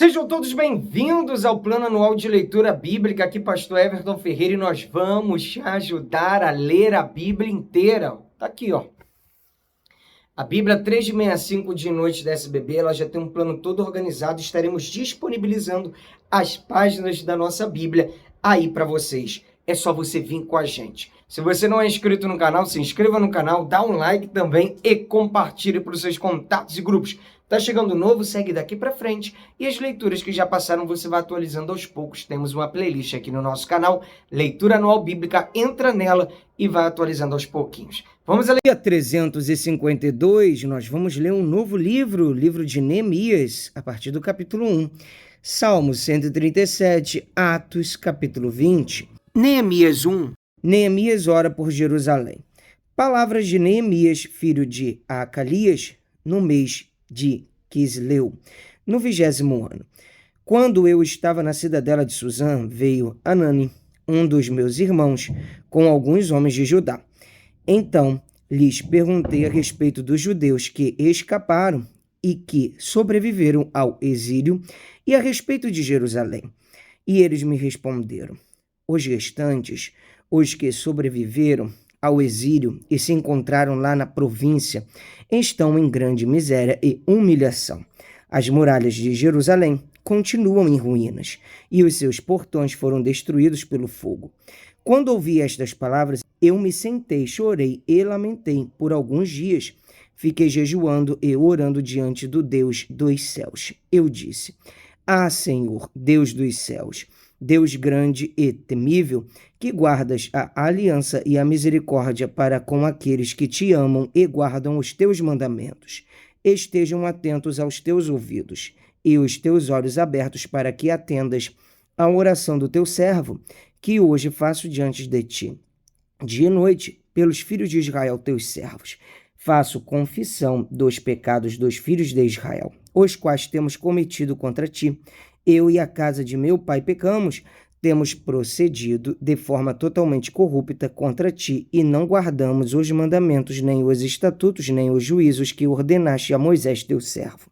Sejam todos bem-vindos ao Plano Anual de Leitura Bíblica. Aqui, Pastor Everton Ferreira, e nós vamos te ajudar a ler a Bíblia inteira. Tá aqui, ó. A Bíblia 3 de 65 de noite da SBB, ela já tem um plano todo organizado. Estaremos disponibilizando as páginas da nossa Bíblia aí para vocês. É só você vir com a gente. Se você não é inscrito no canal, se inscreva no canal, dá um like também e compartilhe para os seus contatos e grupos. Tá chegando novo, segue daqui para frente. E as leituras que já passaram, você vai atualizando aos poucos. Temos uma playlist aqui no nosso canal, Leitura Anual Bíblica. Entra nela e vai atualizando aos pouquinhos. Vamos a ler. Dia 352, nós vamos ler um novo livro, o livro de Neemias, a partir do capítulo 1. Salmo 137, Atos, capítulo 20. Neemias 1. Neemias ora por Jerusalém. Palavras de Neemias, filho de Acalias, no mês de Quisleu, no 20º ano. Quando eu estava na cidadela de Suzã, veio Anani, um dos meus irmãos, com alguns homens de Judá. Então lhes perguntei a respeito dos judeus que escaparam e que sobreviveram ao exílio e a respeito de Jerusalém. E eles me responderam: os restantes, os que sobreviveram ao exílio e se encontraram lá na província, estão em grande miséria e humilhação. As muralhas de Jerusalém continuam em ruínas, e os seus portões foram destruídos pelo fogo. Quando ouvi estas palavras, eu me sentei, chorei e lamentei por alguns dias. Fiquei jejuando e orando diante do Deus dos céus. Eu disse: Ah, Senhor, Deus dos céus, Deus grande e temível, que guardas a aliança e a misericórdia para com aqueles que te amam e guardam os teus mandamentos. Estejam atentos aos teus ouvidos e os teus olhos abertos para que atendas à oração do teu servo, que hoje faço diante de ti. Dia e noite, pelos filhos de Israel, teus servos, faço confissão dos pecados dos filhos de Israel, os quais temos cometido contra ti. Eu e a casa de meu pai pecamos, temos procedido de forma totalmente corrupta contra ti e não guardamos os mandamentos, nem os estatutos, nem os juízos que ordenaste a Moisés teu servo.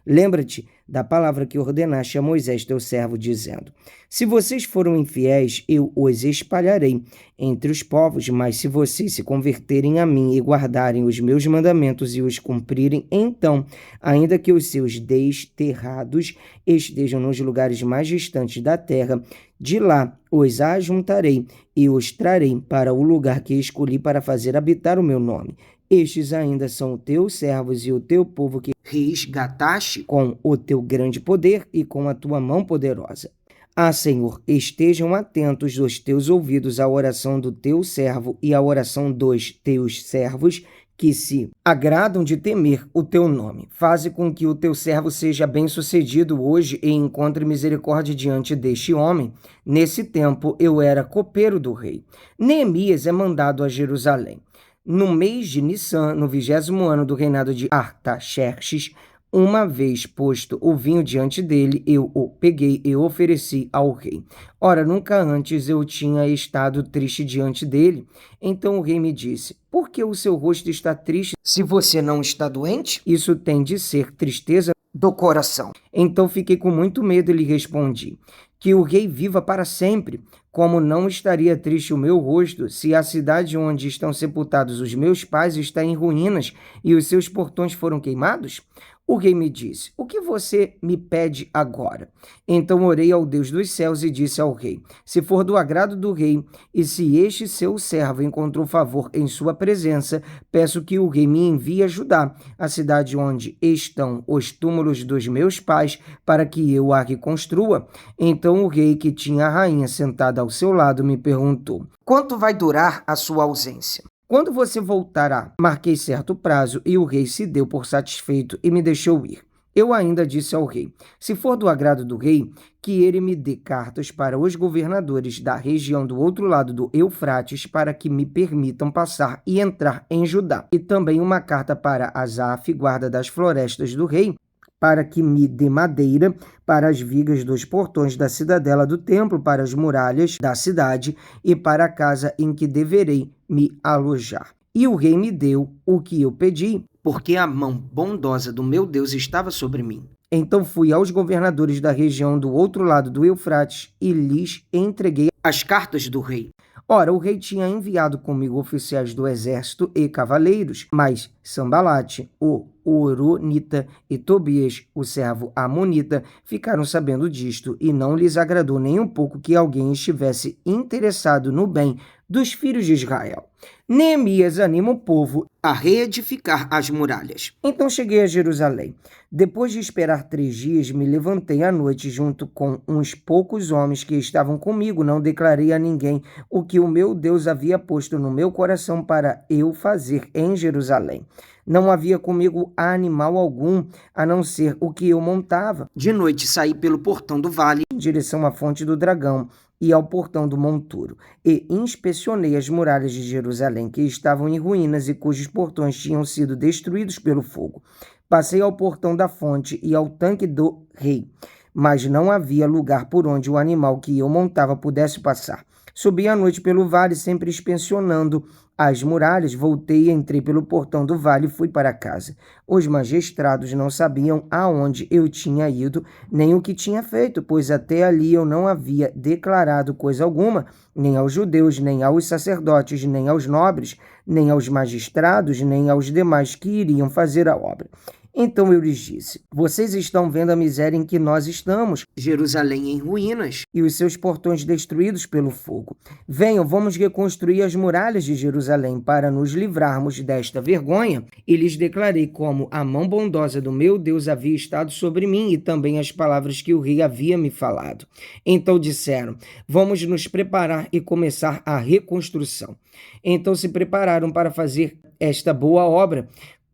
Lembra-te da palavra que ordenaste a Moisés teu servo, dizendo: se vocês foram infiéis, eu os espalharei entre os povos, mas se vocês se converterem a mim e guardarem os meus mandamentos e os cumprirem, então, ainda que os seus desterrados estejam nos lugares mais distantes da terra, de lá os ajuntarei e os trarei para o lugar que escolhi para fazer habitar o meu nome. Estes ainda são teus servos e o teu povo que resgataste com o teu grande poder e com a tua mão poderosa. Ah, Senhor, estejam atentos os teus ouvidos à oração do teu servo e à oração dos teus servos que se agradam de temer o teu nome. Faze com que o teu servo seja bem-sucedido hoje e encontre misericórdia diante deste homem. Nesse tempo eu era copeiro do rei. Neemias é mandado a Jerusalém. No mês de Nissan, no 20º ano do reinado de Artaxerxes, uma vez posto o vinho diante dele, eu o peguei e ofereci ao rei. Ora, nunca antes eu tinha estado triste diante dele. Então o rei me disse: por que o seu rosto está triste se você não está doente? Isso tem de ser tristeza do coração. Então fiquei com muito medo e lhe respondi: que o rei viva para sempre. Como não estaria triste o meu rosto, se a cidade onde estão sepultados os meus pais está em ruínas e os seus portões foram queimados? O rei me disse: o que você me pede agora? Então orei ao Deus dos céus e disse ao rei: se for do agrado do rei, e se este seu servo encontrou favor em sua presença, peço que o rei me envie a Judá, a cidade onde estão os túmulos dos meus pais, para que eu a reconstrua. Então o rei, que tinha a rainha sentada ao seu lado, me perguntou: quanto vai durar a sua ausência? Quando você voltará? Marquei certo prazo e o rei se deu por satisfeito e me deixou ir. Eu ainda disse ao rei: se for do agrado do rei, que ele me dê cartas para os governadores da região do outro lado do Eufrates para que me permitam passar e entrar em Judá. E também uma carta para Asaf, guarda das florestas do rei, para que me dê madeira para as vigas dos portões da cidadela do templo, para as muralhas da cidade e para a casa em que deverei me alojar. E o rei me deu o que eu pedi, porque a mão bondosa do meu Deus estava sobre mim. Então fui aos governadores da região do outro lado do Eufrates e lhes entreguei as cartas do rei. Ora, o rei tinha enviado comigo oficiais do exército e cavaleiros, mas Sambalate, o Horonita, e Tobias, o servo amonita, ficaram sabendo disto, e não lhes agradou nem um pouco que alguém estivesse interessado no bem dos filhos de Israel. Neemias anima o povo a reedificar as muralhas. Então cheguei a Jerusalém. Depois de esperar 3 dias, me levantei à noite junto com uns poucos homens que estavam comigo. Não declarei a ninguém o que o meu Deus havia posto no meu coração para eu fazer em Jerusalém. Não havia comigo animal algum, a não ser o que eu montava. De noite saí pelo portão do vale, em direção à fonte do dragão e ao portão do monturo, e inspecionei as muralhas de Jerusalém, que estavam em ruínas e cujos portões tinham sido destruídos pelo fogo. Passei ao portão da fonte e ao tanque do rei, mas não havia lugar por onde o animal que eu montava pudesse passar. Subi à noite pelo vale, sempre inspecionando as muralhas. Voltei, entrei pelo portão do vale e fui para casa. Os magistrados não sabiam aonde eu tinha ido, nem o que tinha feito, pois até ali eu não havia declarado coisa alguma, nem aos judeus, nem aos sacerdotes, nem aos nobres, nem aos magistrados, nem aos demais que iriam fazer a obra. Então eu lhes disse: vocês estão vendo a miséria em que nós estamos, Jerusalém em ruínas e os seus portões destruídos pelo fogo. Venham, vamos reconstruir as muralhas de Jerusalém para nos livrarmos desta vergonha. E lhes declarei como a mão bondosa do meu Deus havia estado sobre mim e também as palavras que o rei havia me falado. Então disseram: vamos nos preparar e começar a reconstrução. Então se prepararam para fazer esta boa obra.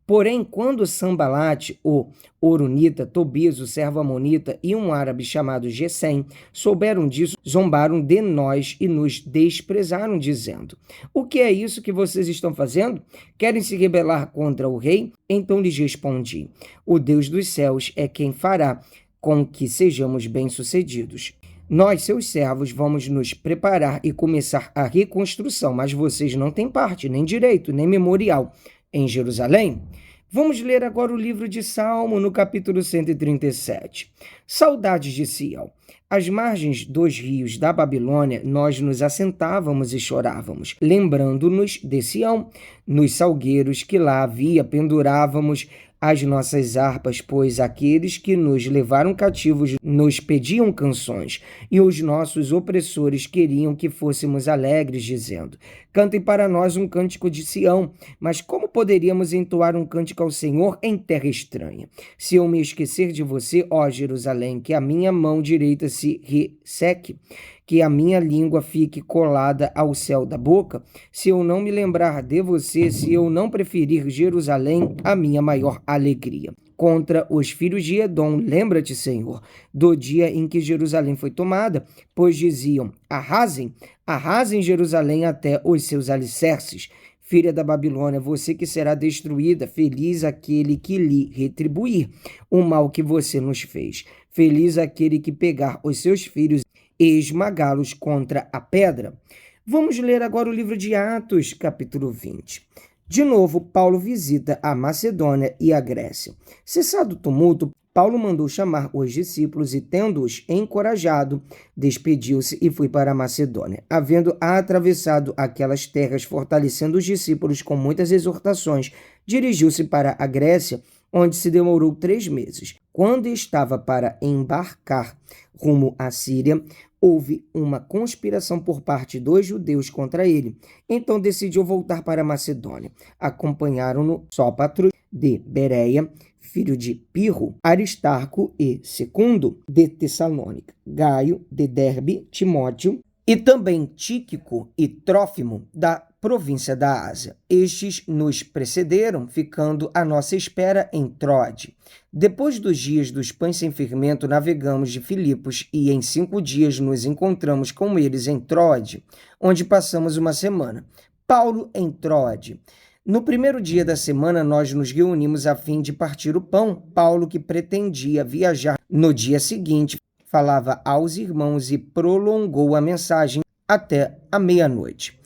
Porém, quando Sambalate, o Horonita, Tobias, o servo amonita, e um árabe chamado Gesem souberam disso, zombaram de nós e nos desprezaram, dizendo: o que é isso que vocês estão fazendo? Querem se rebelar contra o rei? Então lhes respondi: o Deus dos céus é quem fará com que sejamos bem-sucedidos. Nós, seus servos, vamos nos preparar e começar a reconstrução, mas vocês não têm parte, nem direito, nem memorial em Jerusalém. Vamos ler agora o livro de Salmo, no capítulo 137. Saudades de Sião. Às margens dos rios da Babilônia, nós nos assentávamos e chorávamos, lembrando-nos de Sião. Nos salgueiros que lá havia, pendurávamos as nossas harpas, pois aqueles que nos levaram cativos nos pediam canções, e os nossos opressores queriam que fôssemos alegres, dizendo: cantem para nós um cântico de Sião. Mas como poderíamos entoar um cântico ao Senhor em terra estranha? Se eu me esquecer de você, ó Jerusalém, que a minha mão direita se resseque, que a minha língua fique colada ao céu da boca, se eu não me lembrar de você, se eu não preferir Jerusalém, a minha maior alegria. Contra os filhos de Edom, lembra-te, Senhor, do dia em que Jerusalém foi tomada, pois diziam: arrasem, arrasem Jerusalém até os seus alicerces. Filha da Babilônia, você que será destruída, feliz aquele que lhe retribuir o mal que você nos fez. Feliz aquele que pegar os seus filhos e esmagá-los contra a pedra. Vamos ler agora o livro de Atos, capítulo 20. De novo, Paulo visita a Macedônia e a Grécia. Cessado o tumulto, Paulo mandou chamar os discípulos e, tendo-os encorajado, despediu-se e foi para a Macedônia. Havendo atravessado aquelas terras, fortalecendo os discípulos com muitas exortações, dirigiu-se para a Grécia, onde se demorou 3 meses. Quando estava para embarcar rumo à Síria, houve uma conspiração por parte dos judeus contra ele. Então decidiu voltar para a Macedônia. Acompanharam-no Sópatro de Bereia, filho de Pirro, Aristarco e Segundo de Tessalônica, Gaio de Derbe, Timóteo e também Tíquico e Trófimo da província da Ásia. Estes nos precederam, ficando à nossa espera em Troade. Depois dos dias dos pães sem fermento, navegamos de Filipos e em 5 dias nos encontramos com eles em Troade, onde passamos uma semana. Paulo em Troade. No primeiro dia da semana, nós nos reunimos a fim de partir o pão. Paulo, que pretendia viajar no dia seguinte, falava aos irmãos e prolongou a mensagem até a meia-noite.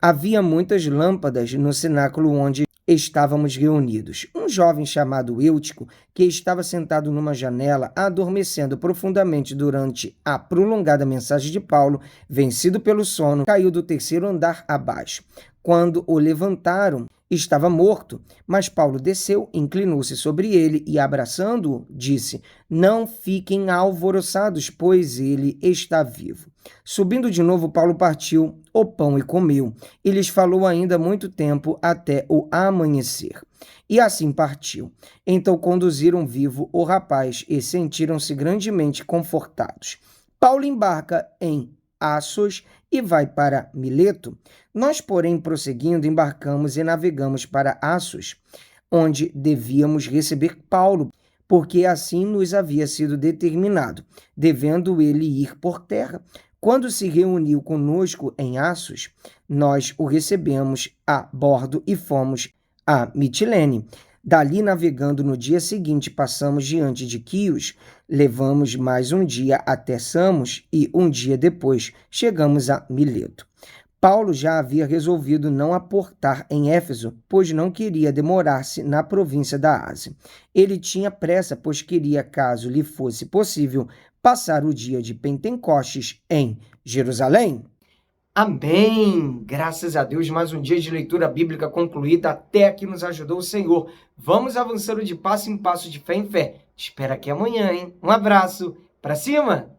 Havia muitas lâmpadas no cenáculo onde estávamos reunidos. Um jovem chamado Eutico, que estava sentado numa janela, adormecendo profundamente durante a prolongada mensagem de Paulo, vencido pelo sono, caiu do terceiro andar abaixo. Quando o levantaram, estava morto, mas Paulo desceu, inclinou-se sobre ele e, abraçando-o, disse: "Não fiquem alvoroçados, pois ele está vivo." Subindo de novo, Paulo partiu o pão e comeu. E lhes falou ainda muito tempo, até o amanhecer. E assim partiu. Então conduziram vivo o rapaz e sentiram-se grandemente confortados. Paulo embarca em Assos e vai para Mileto. Nós, porém, prosseguindo, embarcamos e navegamos para Assos, onde devíamos receber Paulo, porque assim nos havia sido determinado, devendo ele ir por terra. Quando se reuniu conosco em Assos, nós o recebemos a bordo e fomos a Mitilene. Dali, navegando no dia seguinte, passamos diante de Quios, levamos mais um dia até Samos e um dia depois chegamos a Mileto. Paulo já havia resolvido não aportar em Éfeso, pois não queria demorar-se na província da Ásia. Ele tinha pressa, pois queria, caso lhe fosse possível, passar o dia de Pentecostes em Jerusalém. Amém! Graças a Deus, mais um dia de leitura bíblica concluída. Até aqui nos ajudou o Senhor. Vamos avançando de passo em passo, de fé em fé. Espera aqui amanhã, hein? Um abraço. Pra cima!